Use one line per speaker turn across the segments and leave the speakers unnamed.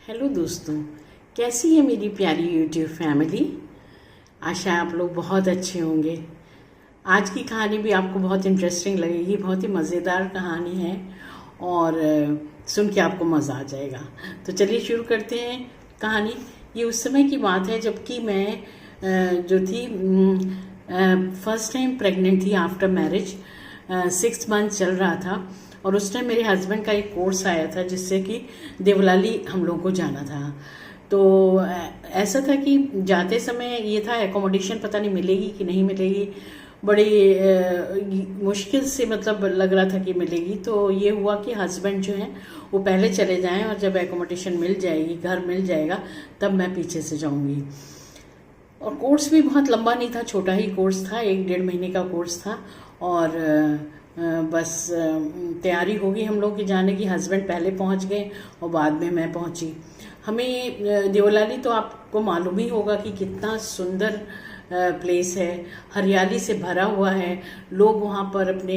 Hello दोस्तों, कैसी है मेरी प्यारी यूट्यूब फैमिली। आशा है आप लोग बहुत अच्छे होंगे। आज की कहानी भी आपको बहुत इंटरेस्टिंग लगेगी। बहुत ही मज़ेदार कहानी है और सुन के आपको मज़ा आ जाएगा। तो चलिए शुरू करते हैं कहानी। ये उस समय की बात है जबकि मैं जो थी फर्स्ट टाइम प्रेग्नेंट थी आफ्टर मैरिज। 6 मंथ चल रहा था और उस टाइम मेरे हस्बैंड का एक कोर्स आया था जिससे कि देवलाली हम लोगों को जाना था। तो ऐसा था कि जाते समय ये था एकोमोडेशन पता नहीं मिलेगी कि नहीं मिलेगी। बड़ी मुश्किल से मतलब लग रहा था कि मिलेगी। तो ये हुआ कि हस्बैंड जो हैं वो पहले चले जाएं और जब एकोमोडेशन मिल जाएगी, घर मिल जाएगा, तब मैं पीछे से जाऊंगी। और कोर्स भी बहुत लंबा नहीं था, छोटा ही कोर्स था, 1-1.5 महीने का कोर्स था। और बस तैयारी होगी हम लोग के जाने की। हस्बैंड पहले पहुंच गए और बाद में मैं पहुंची। हमें देवलाली तो आपको मालूम ही होगा कि कितना सुंदर प्लेस है, हरियाली से भरा हुआ है। लोग वहाँ पर अपने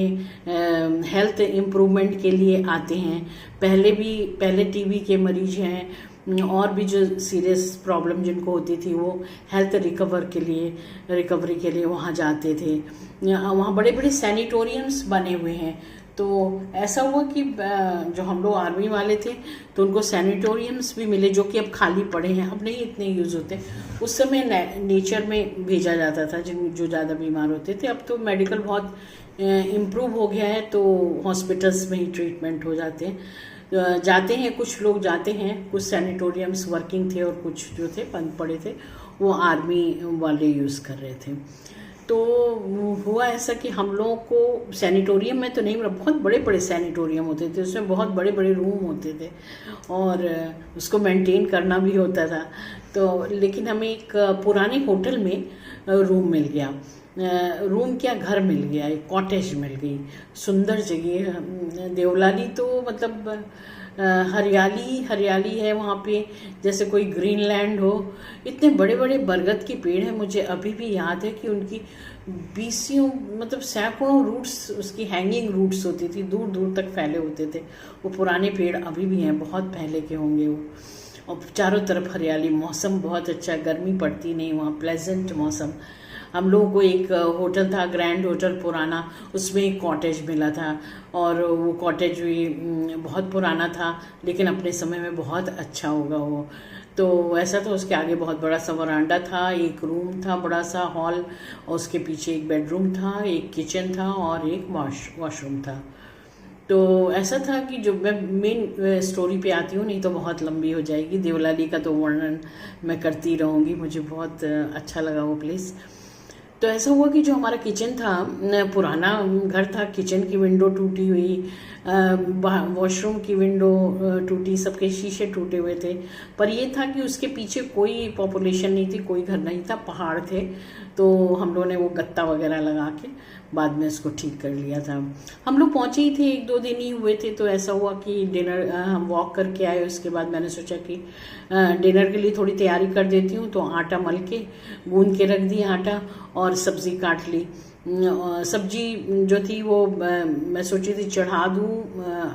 हेल्थ इम्प्रूवमेंट के लिए आते हैं। पहले टीबी के मरीज हैं और भी जो सीरियस प्रॉब्लम जिनको होती थी वो हेल्थ रिकवरी के लिए वहाँ जाते थे। वहाँ बड़े बड़े सैनिटोरियम्स बने हुए हैं। तो ऐसा हुआ कि जो हम लोग आर्मी वाले थे तो उनको सैनिटोरियम्स भी मिले जो कि अब खाली पड़े हैं, अब नहीं इतने यूज़ होते। उस समय नेचर में भेजा जाता था जो ज़्यादा बीमार होते थे। अब तो मेडिकल बहुत इम्प्रूव हो गया है तो हॉस्पिटल्स में ही ट्रीटमेंट हो जाते हैं। जाते हैं कुछ लोग जाते हैं, कुछ सैनिटोरियम्स वर्किंग थे और कुछ जो थे बंद पड़े थे वो आर्मी वाले यूज़ कर रहे थे। तो हुआ ऐसा कि हम लोगों को सैनिटोरियम में तो नहीं, बहुत बड़े बड़े सैनिटोरियम होते थे, उसमें बहुत बड़े बड़े रूम होते थे और उसको मेंटेन करना भी होता था। तो लेकिन हमें एक पुराने होटल में रूम मिल गया। रूम क्या, घर मिल गया, एक कॉटेज मिल गई। सुंदर जगह देवलाली तो मतलब हरियाली हरियाली है वहाँ पे, जैसे कोई ग्रीनलैंड हो। इतने बड़े बड़े बरगद के पेड़ हैं, मुझे अभी भी याद है कि उनकी बीसियों मतलब सैकड़ों रूट्स, उसकी हैंगिंग रूट्स होती थी, दूर दूर तक फैले होते थे। वो पुराने पेड़ अभी भी हैं, बहुत पहले के होंगे वो। और चारों तरफ हरियाली, मौसम बहुत अच्छा, गर्मी पड़ती नहीं वहाँ, प्लेजेंट मौसम। हम लोगों को एक होटल था, ग्रैंड होटल पुराना, उसमें एक कॉटेज मिला था और वो कॉटेज भी बहुत पुराना था लेकिन अपने समय में बहुत अच्छा होगा वो। तो ऐसा था, उसके आगे बहुत बड़ा सा वरांडा था, एक रूम था, बड़ा सा हॉल, और उसके पीछे एक बेडरूम था, एक किचन था और एक वॉशरूम था। तो ऐसा था कि जो मैं मेन स्टोरी पे आती हूँ, नहीं तो बहुत लंबी हो जाएगी। देवलाली का तो वर्णन मैं करती रहूँगी, मुझे बहुत अच्छा लगा वो प्लेस। तो ऐसा हुआ कि जो हमारा किचन था, पुराना घर था, किचन की विंडो टूटी हुई, वॉशरूम की विंडो टूटी, सबके शीशे टूटे हुए थे। पर ये था कि उसके पीछे कोई पॉपुलेशन नहीं थी, कोई घर नहीं था, पहाड़ थे। तो हम लोगों ने वो गत्ता वगैरह लगा के बाद में इसको ठीक कर लिया था। हम लोग पहुंचे ही थे, 1-2 दिन ही हुए थे। तो ऐसा हुआ कि डिनर हम वॉक करके आए। उसके बाद मैंने सोचा कि डिनर के लिए थोड़ी तैयारी कर देती हूँ। तो आटा मल के गूंद के रख दिया आटा और सब्ज़ी काट ली। सब्जी जो थी वो मैं सोची थी चढ़ा दूँ,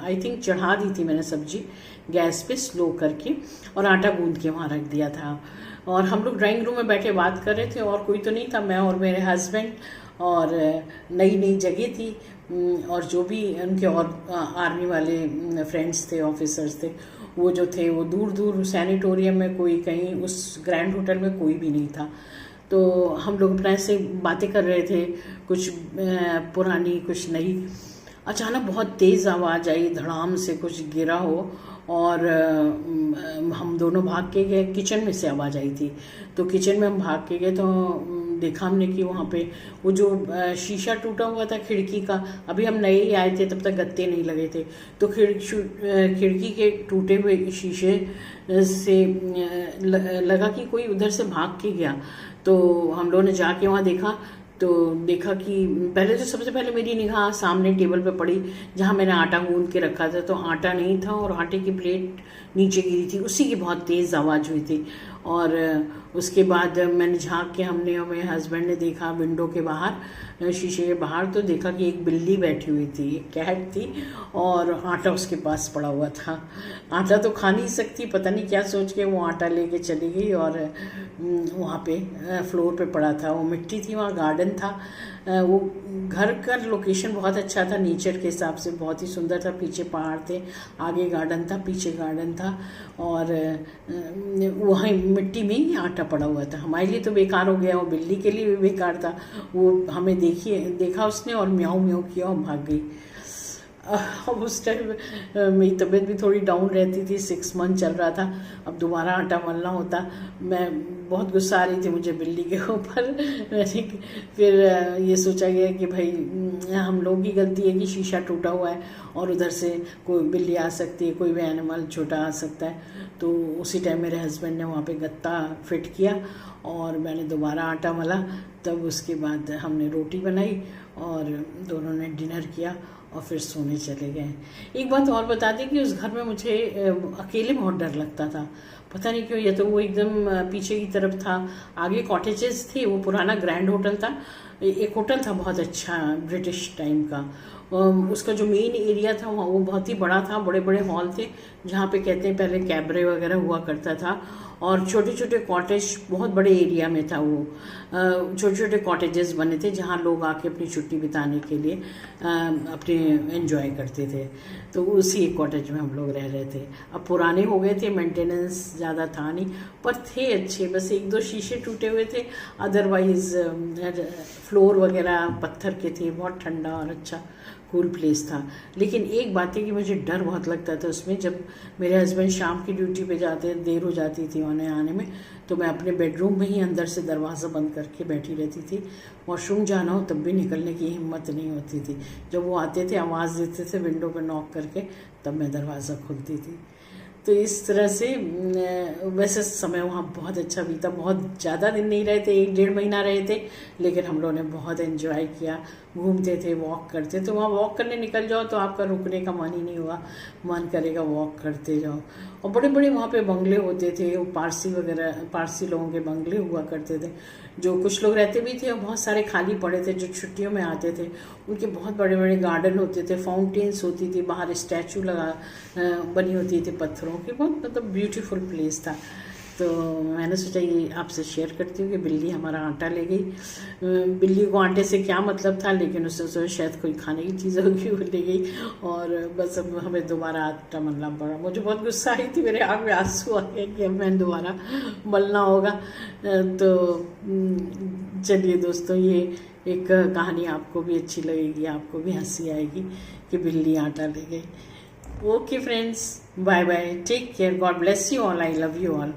आई थिंक चढ़ा दी थी मैंने सब्जी गैस पे स्लो करके, और आटा गूंद के वहाँ रख दिया था। और हम लोग ड्राइंग रूम में बैठे बात कर रहे थे और कोई तो नहीं था, मैं और मेरे हस्बैंड। और नई नई जगह थी और जो भी उनके और आर्मी वाले फ्रेंड्स थे, ऑफिसर्स थे, वो जो थे वो दूर दूर, सैनिटोरियम में कोई, कहीं उस ग्रैंड होटल में कोई भी नहीं था। तो हम लोग अपने से बातें कर रहे थे, कुछ पुरानी कुछ नई। अचानक बहुत तेज़ आवाज़ आई, धड़ाम से कुछ गिरा हो और हम दोनों भाग के गए। किचन में से आवाज़ आई थी तो किचन में हम भाग के गए। तो देखा हमने कि वहाँ पे वो जो शीशा टूटा हुआ था खिड़की का, अभी हम नए ही आए थे, तब तक गत्ते नहीं लगे थे। तो खिड़की के टूटे हुए शीशे से लगा कि कोई उधर से भाग के गया। तो हम लोगों ने जाके वहाँ देखा तो देखा कि पहले तो सबसे पहले मेरी निगाह सामने टेबल पे पड़ी जहाँ मैंने आटा गूंद के रखा था, तो आटा नहीं था और आटे की प्लेट नीचे गिरी थी, उसी की बहुत तेज़ आवाज़ हुई थी। और उसके बाद मैंने झांक के हमने और मेरे हस्बैंड ने देखा विंडो के बाहर, शीशे के बाहर, तो देखा कि एक बिल्ली बैठी हुई थी, एक कैट थी और आटा उसके पास पड़ा हुआ था। आटा तो खा नहीं सकती, पता नहीं क्या सोच के वो आटा लेके चली गई और वहाँ पे फ्लोर पे पड़ा था। वो मिट्टी थी, वहाँ गार्डन था। वो घर का लोकेशन बहुत अच्छा था, नेचर के हिसाब से बहुत ही सुंदर था। पीछे पहाड़ थे, आगे गार्डन था, पीछे गार्डन था और वहाँ मिट्टी में ही आटा पड़ा हुआ था। हमारे लिए तो बेकार हो गया, वो बिल्ली के लिए भी बेकार था। वो हमें देखा उसने और म्याऊं म्याऊं किया और भाग गई। अब उस टाइम मेरी तबीयत भी थोड़ी डाउन रहती थी, 6 मंथ चल रहा था, अब दोबारा आटा मलना होता। मैं बहुत गुस्सा आ रही थी मुझे बिल्ली के ऊपर। मैंने फिर ये सोचा गया कि भाई हम लोगों की गलती है कि शीशा टूटा हुआ है और उधर से कोई बिल्ली आ सकती है, कोई भी एनिमल छोटा आ सकता है। तो उसी टाइम मेरे हस्बैंड ने वहाँ पे गत्ता फिट किया और मैंने दोबारा आटा मला। तब उसके बाद हमने रोटी बनाई और दोनों ने डिनर किया और फिर सोने चले गए। एक बात और बता दें कि उस घर में मुझे अकेले बहुत डर लगता था, पता नहीं क्यों। या तो वो एकदम पीछे की तरफ था, आगे कॉटेजेस थे, वो पुराना ग्रैंड होटल था, एक होटल था बहुत अच्छा ब्रिटिश टाइम का। उसका जो मेन एरिया था वहाँ वो बहुत ही बड़ा था, बड़े बड़े हॉल थे जहाँ पे कहते हैं पहले कैबरे वगैरह हुआ करता था, और छोटे छोटे कॉटेज, बहुत बड़े एरिया में था वो। छोटे छोटे कॉटेजेस बने थे जहाँ लोग आके अपनी छुट्टी बिताने के लिए अपने एंजॉय करते थे। तो उसी एक कॉटेज में हम लोग रह रहे थे। अब पुराने हो गए थे, मेंटेनेंस ज़्यादा था नहीं, पर थे अच्छे। बस 1-2 शीशे टूटे हुए थे, अदरवाइज फ्लोर वगैरह पत्थर के थे। बहुत ठंडा और अच्छा कूल प्लेस था। लेकिन एक बात है कि मुझे डर बहुत लगता था उसमें, जब मेरे हस्बैंड शाम की ड्यूटी पे जाते, देर हो जाती थी उन्हें आने में, तो मैं अपने बेडरूम में ही अंदर से दरवाज़ा बंद करके बैठी रहती थी। वॉशरूम जाना हो तब भी निकलने की हिम्मत नहीं होती थी। जब वो आते थे, आवाज़ देते थे विंडो पर नॉक करके, तब मैं दरवाज़ा खोलती थी। तो इस तरह से वैसे समय वहाँ बहुत अच्छा बीता। बहुत ज़्यादा दिन नहीं रहे थे, 1-1.5 महीना रहे थे, लेकिन हम लोगों ने बहुत एंजॉय किया। घूमते थे, वॉक करते, तो वहाँ वॉक करने निकल जाओ तो आपका रुकने का मन ही नहीं हुआ, मन करेगा वॉक करते जाओ। और बड़े बड़े वहाँ पे बंगले होते थे, वो पारसी वगैरह, पारसी लोगों के बंगले हुआ करते थे, जो कुछ लोग रहते भी थे और बहुत सारे खाली पड़े थे जो छुट्टियों में आते थे। उनके बहुत बड़े बड़े गार्डन होते थे, फाउंटेन्स होती थी, बाहर स्टैचू बनी होती थी पत्थरों की, बहुत मतलब ब्यूटीफुल प्लेस था। तो मैंने सोचा ये आपसे शेयर करती हूँ कि बिल्ली हमारा आटा ले गई। बिल्ली को आटे से क्या मतलब था, लेकिन उसने सोचा शायद कोई खाने की चीज़ होगी, वो ले गई। और बस अब हमें दोबारा आटा मलना पड़ा। मुझे बहुत गुस्सा आई थी, मेरे आँख में आंसू आ गए कि अब मैं दोबारा मलना होगा। तो चलिए दोस्तों, ये एक कहानी आपको भी अच्छी लगेगी, आपको भी हंसी आएगी कि बिल्ली आटा ले गई। Okay friends, bye bye, take care, God bless you all, I love you all.